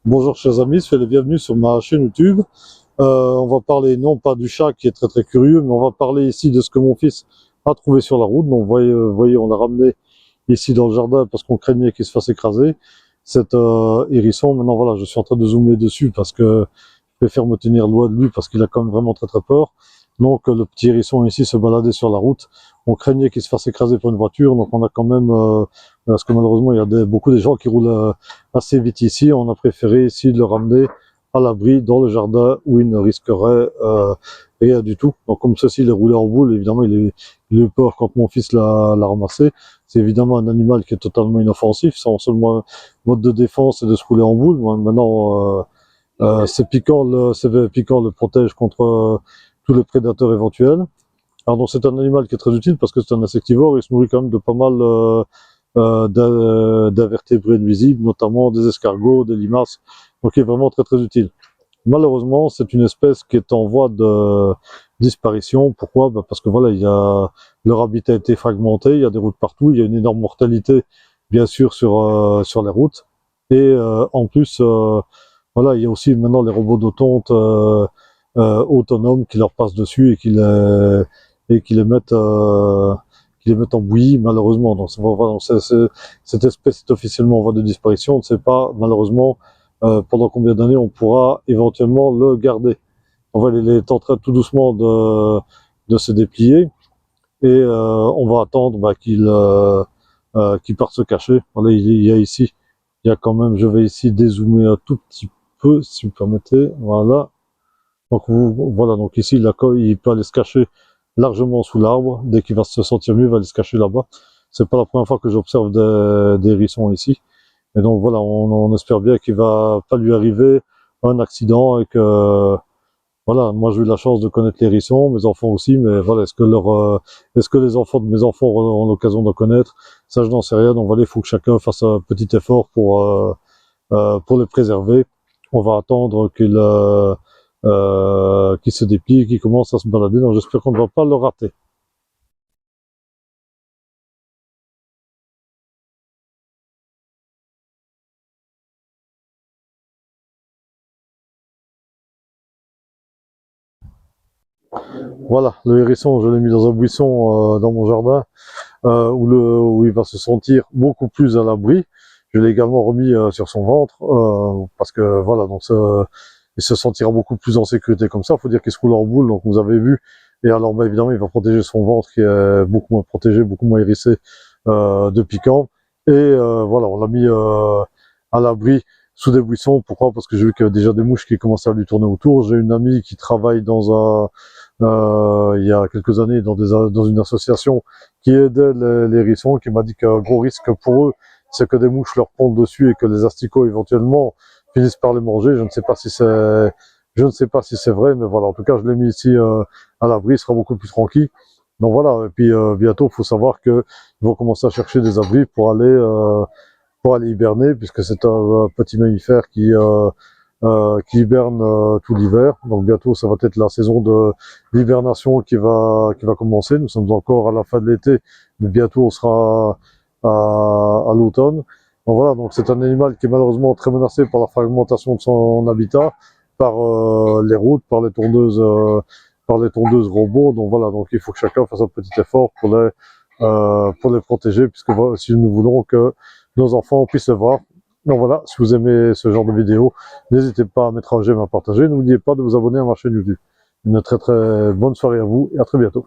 Bonjour chers amis, soyez les bienvenus sur ma chaîne YouTube. On va parler non pas du chat qui est très curieux, mais on va parler ici de ce que mon fils a trouvé sur la route. Donc vous voyez, on l'a ramené ici dans le jardin parce qu'on craignait qu'il se fasse écraser. Cet hérisson, maintenant voilà, je suis en train de zoomer dessus parce que je préfère me tenir loin de lui parce qu'il a quand même vraiment très peur. Donc le petit hérisson ici se baladait sur la route. On craignait qu'il se fasse écraser par une voiture, donc on a quand même, parce que malheureusement il y a beaucoup de gens qui roulent assez vite ici, on a préféré ici de le ramener à l'abri dans le jardin où il ne risquerait rien du tout. Donc comme ceci il est roulé en boule, évidemment il a eu peur quand mon fils l'a ramassé. C'est évidemment un animal qui est totalement inoffensif, son seul mode de défense c'est de se rouler en boule. Maintenant ses piquants le protègent contre tous les prédateurs éventuels. Alors donc c'est un animal qui est très utile parce que c'est un insectivore, il se nourrit quand même de pas mal d'invertébrés nuisibles, notamment des escargots, des limaces, donc il est vraiment très utile. Malheureusement, c'est une espèce qui est en voie de disparition. Pourquoi? Parce que voilà, leur habitat a été fragmenté, il y a des routes partout, il y a une énorme mortalité, bien sûr, sur les routes. Et en plus, voilà, il y a aussi maintenant les robots d'autonte autonomes qui leur passent dessus et qui les mettent en bouillie, malheureusement. Donc, voilà, cette espèce est officiellement en voie de disparition. On ne sait pas, malheureusement, pendant combien d'années on pourra éventuellement le garder. Il est en train tout doucement de se déplier et on va attendre qu'il parte se cacher. Voilà, il y a ici, il y a quand même, je vais ici dézoomer un tout petit peu, si vous permettez. Voilà. Donc voilà, donc ici il peut aller se cacher largement sous l'arbre. Dès qu'il va se sentir mieux, il va aller se cacher là-bas. C'est pas la première fois que j'observe des hérissons ici. Et donc voilà, on espère bien qu'il va pas lui arriver un accident et que voilà, moi j'ai eu la chance de connaître les hérissons, mes enfants aussi, mais voilà, est-ce que les enfants de mes enfants auront l'occasion de connaître? Ça, je n'en sais rien. Donc voilà, il faut que chacun fasse un petit effort pour les préserver. On va attendre qu'il se déplie, qu'il commence à se balader. Donc j'espère qu'on ne va pas le rater. Voilà, le hérisson, je l'ai mis dans un buisson dans mon jardin où il va se sentir beaucoup plus à l'abri. Je l'ai également remis sur son ventre parce que voilà, donc il se sentira beaucoup plus en sécurité comme ça. Il faut dire qu'il se roule en boule, donc vous avez vu. Et alors, évidemment, il va protéger son ventre qui est beaucoup moins protégé, beaucoup moins hérissé de piquants. Et voilà, on l'a mis à l'abri sous des buissons. Pourquoi? Parce que j'ai vu qu'il y avait déjà des mouches qui commençaient à lui tourner autour. J'ai une amie qui travaille il y a quelques années dans une association qui aidait les hérissons, qui m'a dit qu'un gros risque pour eux, c'est que des mouches leur pondent dessus et que les asticots éventuellement finissent par les manger. Je ne sais pas si c'est vrai, mais voilà. En tout cas, je l'ai mis ici à l'abri, il sera beaucoup plus tranquille. Donc voilà. Et puis bientôt, il faut savoir qu'ils vont commencer à chercher des abris pour aller hiberner, puisque c'est un petit mammifère qui hiberne tout l'hiver. Donc bientôt, ça va être la saison de l'hibernation qui va commencer. Nous sommes encore à la fin de l'été, mais bientôt on sera à l'automne. Donc voilà, donc c'est un animal qui est malheureusement très menacé par la fragmentation de son habitat, par les routes, par les tondeuses robots. Donc voilà, donc il faut que chacun fasse un petit effort pour les protéger, puisque voilà, si nous voulons que nos enfants puissent le voir. Donc voilà, si vous aimez ce genre de vidéo, n'hésitez pas à mettre un j'aime, à partager. N'oubliez pas de vous abonner à ma chaîne YouTube. Une très bonne soirée à vous et à très bientôt.